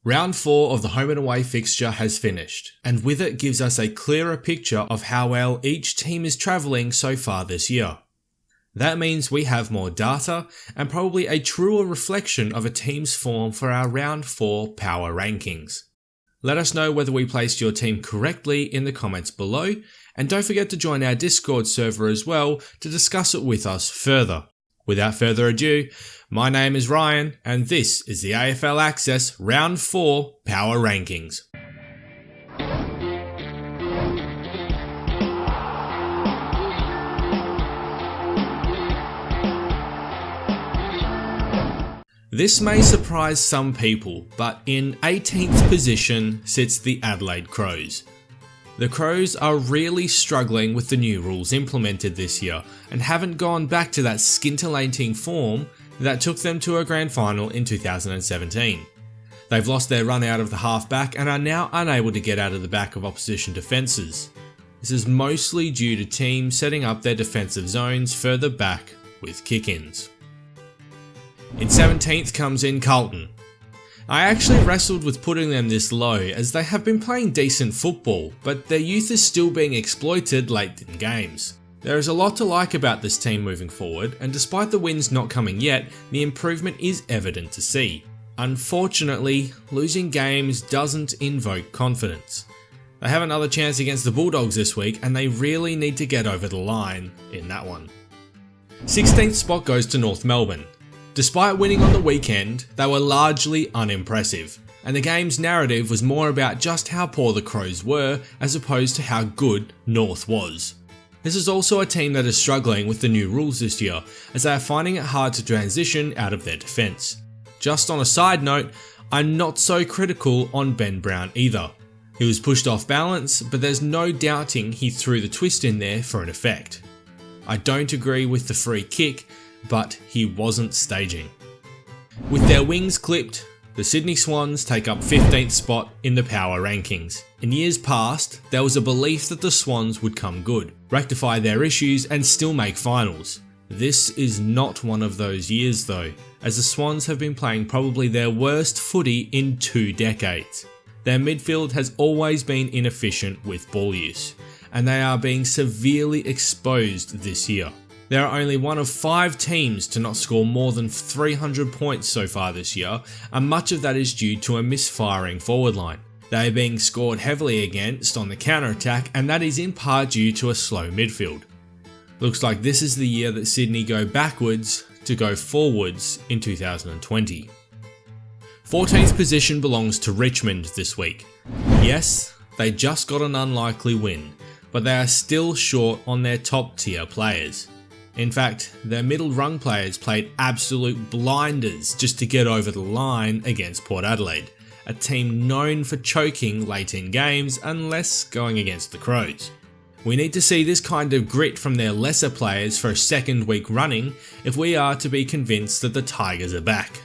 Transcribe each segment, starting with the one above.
Round 4 of the home and away fixture has finished, and with it gives us a clearer picture of how well each team is travelling so far this year. That means we have more data and probably a truer reflection of a team's form for our round 4 power rankings. Let us know whether we placed your team correctly in the comments below, and don't forget to join our Discord server as well to discuss it with us further. Without further ado, my name is Ryan, and this is the AFL Access Round 4 Power Rankings. This may surprise some people, but in 18th position sits the Adelaide Crows. The Crows are really struggling with the new rules implemented this year and haven't gone back to that scintillating form that took them to a grand final in 2017. They've lost their run out of the halfback and are now unable to get out of the back of opposition defences. This is mostly due to teams setting up their defensive zones further back with kick-ins. In 17th comes in Carlton. I actually wrestled with putting them this low as they have been playing decent football, but their youth is still being exploited late in games. There is a lot to like about this team moving forward, and despite the wins not coming yet, the improvement is evident to see. Unfortunately, losing games doesn't invoke confidence. They have another chance against the Bulldogs this week, and they really need to get over the line in that one. 16th spot goes to North Melbourne. Despite winning on the weekend, they were largely unimpressive, and the game's narrative was more about just how poor the Crows were as opposed to how good North was. This is also a team that is struggling with the new rules this year, as they are finding it hard to transition out of their defence. Just on a side note, I'm not so critical on Ben Brown either. He was pushed off balance, but there's no doubting he threw the twist in there for an effect. I don't agree with the free kick, but he wasn't staging. With their wings clipped, the Sydney Swans take up 15th spot in the power rankings. In years past, there was a belief that the Swans would come good, rectify their issues and still make finals. This is not one of those years though, as the Swans have been playing probably their worst footy in 2 decades. Their midfield has always been inefficient with ball use, and they are being severely exposed this year. They are only one of 5 teams to not score more than 300 points so far this year, and much of that is due to a misfiring forward line. They are being scored heavily against on the counter-attack, and that is in part due to a slow midfield. Looks like this is the year that Sydney go backwards to go forwards in 2020. 14th position belongs to Richmond this week. Yes, they just got an unlikely win, but they are still short on their top tier players. In fact, their middle rung players played absolute blinders just to get over the line against Port Adelaide, a team known for choking late in games unless going against the Crows. We need to see this kind of grit from their lesser players for a second week running if we are to be convinced that the Tigers are back.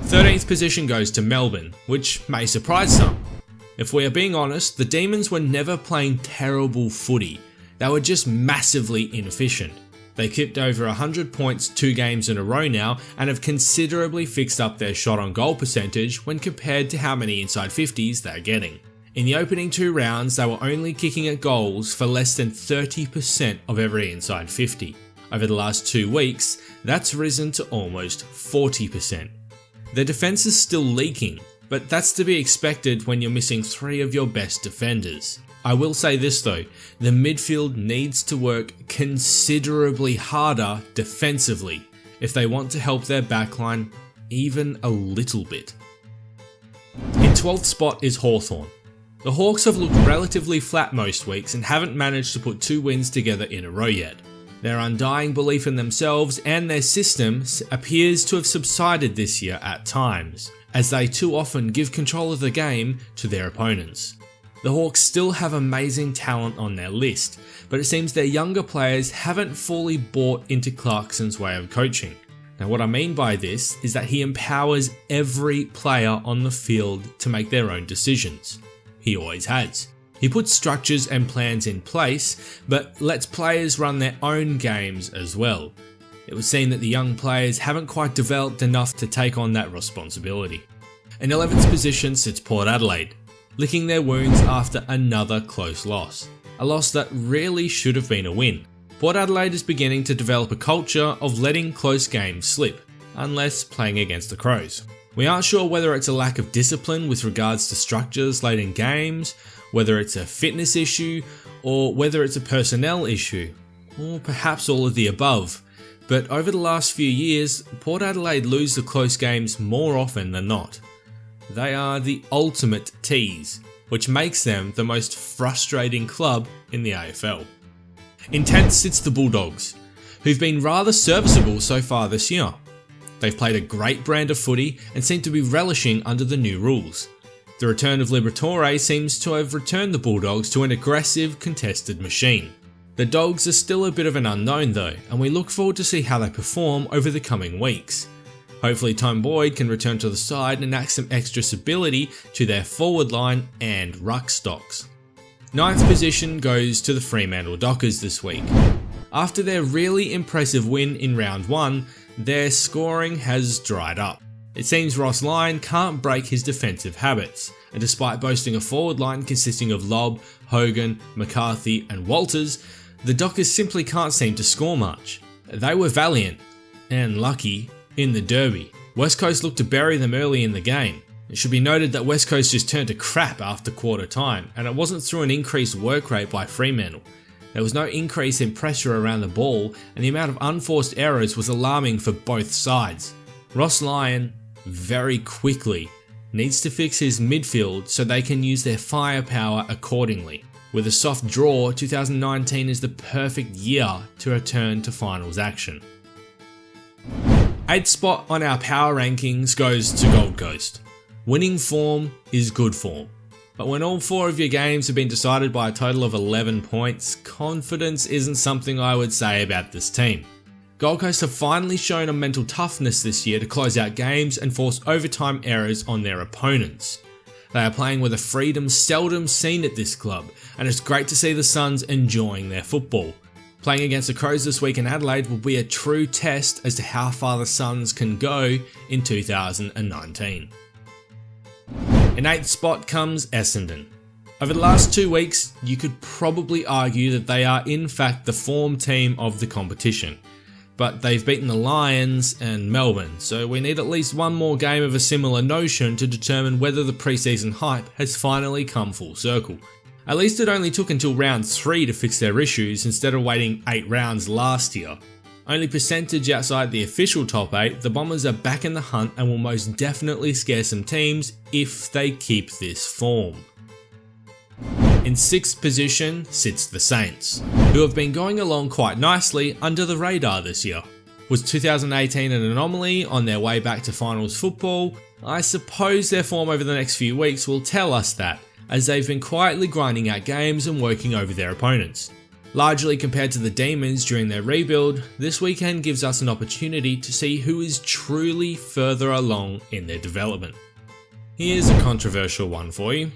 13th position goes to Melbourne, which may surprise some. If we are being honest, the Demons were never playing terrible footy, they were just massively inefficient. They kipped over 100 points 2 games in a row now and have considerably fixed up their shot on goal percentage when compared to how many inside 50s they're getting. In the opening 2 rounds, they were only kicking at goals for less than 30% of every inside 50. Over the last 2 weeks, that's risen to almost 40%. Their defence is still leaking, but that's to be expected when you're missing 3 of your best defenders. I will say this though, the midfield needs to work considerably harder defensively if they want to help their backline even a little bit. In 12th spot is Hawthorn. The Hawks have looked relatively flat most weeks and haven't managed to put 2 wins together in a row yet. Their undying belief in themselves and their systems appears to have subsided this year at times, as they too often give control of the game to their opponents. The Hawks still have amazing talent on their list, but it seems their younger players haven't fully bought into Clarkson's way of coaching. Now what I mean by this is that he empowers every player on the field to make their own decisions. He always has. He puts structures and plans in place, but lets players run their own games as well. It would seem that the young players haven't quite developed enough to take on that responsibility. In 11th position sits Port Adelaide, licking their wounds after another close loss. A loss that really should have been a win. Port Adelaide is beginning to develop a culture of letting close games slip, unless playing against the Crows. We aren't sure whether it's a lack of discipline with regards to structures late in games, whether it's a fitness issue, or whether it's a personnel issue, or perhaps all of the above. But over the last few years, Port Adelaide lose the close games more often than not. They are the ultimate tease, which makes them the most frustrating club in the AFL. In 10th sits the Bulldogs, who've been rather serviceable so far this year. They've played a great brand of footy and seem to be relishing under the new rules. The return of Liberatore seems to have returned the Bulldogs to an aggressive, contested machine. The Dogs are still a bit of an unknown though, and we look forward to see how they perform over the coming weeks. Hopefully Tom Boyd can return to the side and add some extra stability to their forward line and ruck stocks. 9th position goes to the Fremantle Dockers this week. After their really impressive win in round 1, their scoring has dried up. It seems Ross Lyon can't break his defensive habits, and despite boasting a forward line consisting of Lobb, Hogan, McCarthy and Walters, the Dockers simply can't seem to score much. They were valiant, and lucky, in the derby. West Coast looked to bury them early in the game. It should be noted that West Coast just turned to crap after quarter time, and it wasn't through an increased work rate by Fremantle. There was no increase in pressure around the ball, and the amount of unforced errors was alarming for both sides. Ross Lyon, very quickly, needs to fix his midfield so they can use their firepower accordingly. With a soft draw, 2019 is the perfect year to return to finals action. 8th spot on our power rankings goes to Gold Coast. Winning form is good form. But when all 4 of your games have been decided by a total of 11 points, confidence isn't something I would say about this team. Gold Coast have finally shown a mental toughness this year to close out games and force overtime errors on their opponents. They are playing with a freedom seldom seen at this club, and it's great to see the Suns enjoying their football. Playing against the Crows this week in Adelaide will be a true test as to how far the Suns can go in 2019. In 8th spot comes Essendon. Over the last 2 weeks, you could probably argue that they are in fact the form team of the competition. But they've beaten the Lions and Melbourne, so we need at least one more game of a similar notion to determine whether the preseason hype has finally come full circle. At least it only took until round 3 to fix their issues instead of waiting 8 rounds last year. Only percentage outside the official top 8, the Bombers are back in the hunt and will most definitely scare some teams if they keep this form. In 6th position sits the Saints, who have been going along quite nicely under the radar this year. Was 2018 an anomaly on their way back to finals football? I suppose their form over the next few weeks will tell us that, as they've been quietly grinding out games and working over their opponents. Largely compared to the Demons during their rebuild, this weekend gives us an opportunity to see who is truly further along in their development. Here's a controversial one for you.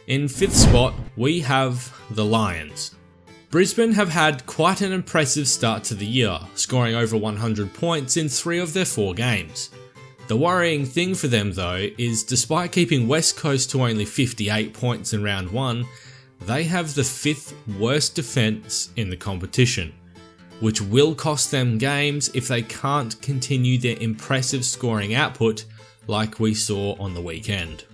In 5th spot, we have the Lions. Brisbane have had quite an impressive start to the year, scoring over 100 points in 3 of their 4 games. The worrying thing for them though is despite keeping West Coast to only 58 points in round 1, they have the 5th worst defence in the competition, which will cost them games if they can't continue their impressive scoring output like we saw on the weekend.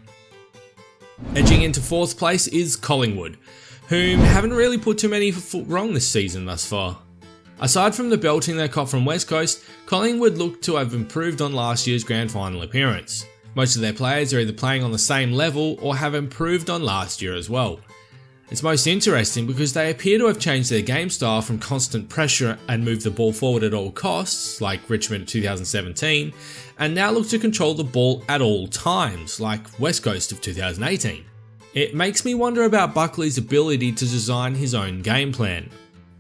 Edging into 4th place is Collingwood, whom haven't really put too many foot wrong this season thus far. Aside from the belting they caught from West Coast, Collingwood look to have improved on last year's grand final appearance. Most of their players are either playing on the same level or have improved on last year as well. It's most interesting because they appear to have changed their game style from constant pressure and move the ball forward at all costs, like Richmond of 2017, and now look to control the ball at all times, like West Coast of 2018. It makes me wonder about Buckley's ability to design his own game plan.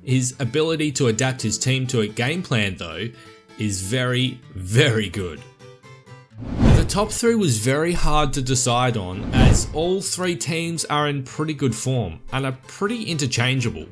His ability to adapt his team to a game plan though is very, very good. The top 3 was very hard to decide on as all 3 teams are in pretty good form and are pretty interchangeable.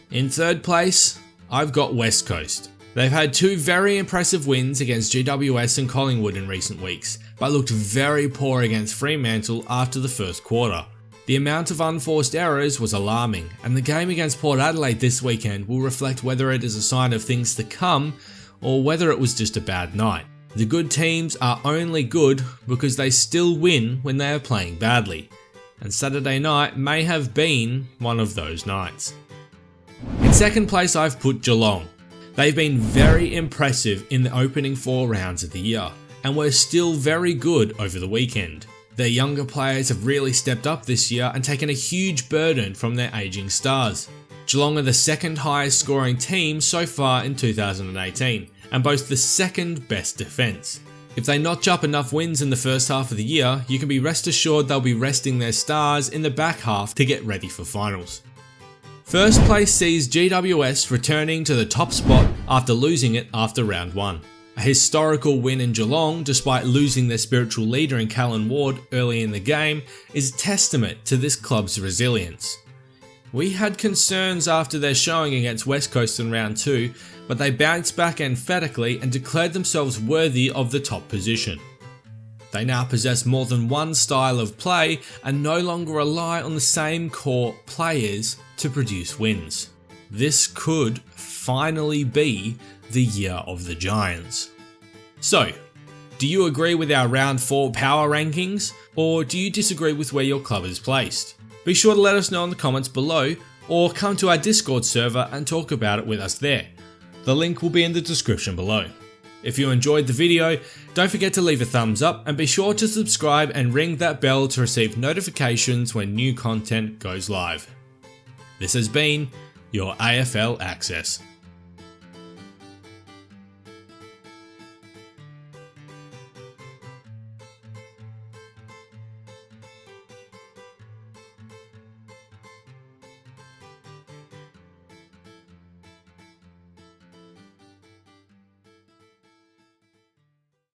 In 3rd place, I've got West Coast. They've had two very impressive wins against GWS and Collingwood in recent weeks, but looked very poor against Fremantle after the first quarter. The amount of unforced errors was alarming, and the game against Port Adelaide this weekend will reflect whether it is a sign of things to come or whether it was just a bad night. The good teams are only good because they still win when they are playing badly, and Saturday night may have been one of those nights. In second place I've put Geelong. They've been very impressive in the opening 4 rounds of the year, and were still very good over the weekend. Their younger players have really stepped up this year and taken a huge burden from their ageing stars. Geelong are the second highest scoring team so far in 2018, and boast the second best defence. If they notch up enough wins in the first half of the year, you can be rest assured they'll be resting their stars in the back half to get ready for finals. First place sees GWS returning to the top spot after losing it after round 1. A historical win in Geelong, despite losing their spiritual leader in Callan Ward early in the game, is a testament to this club's resilience. We had concerns after their showing against West Coast in round 2, but they bounced back emphatically and declared themselves worthy of the top position. They now possess more than one style of play and no longer rely on the same core players to produce wins. This could finally be the year of the Giants. So, do you agree with our round 4 power rankings, or do you disagree with where your club is placed? Be sure to let us know in the comments below, or come to our Discord server and talk about it with us there. The link will be in the description below. If you enjoyed the video, don't forget to leave a thumbs up and be sure to subscribe and ring that bell to receive notifications when new content goes live. This has been your AFL Access.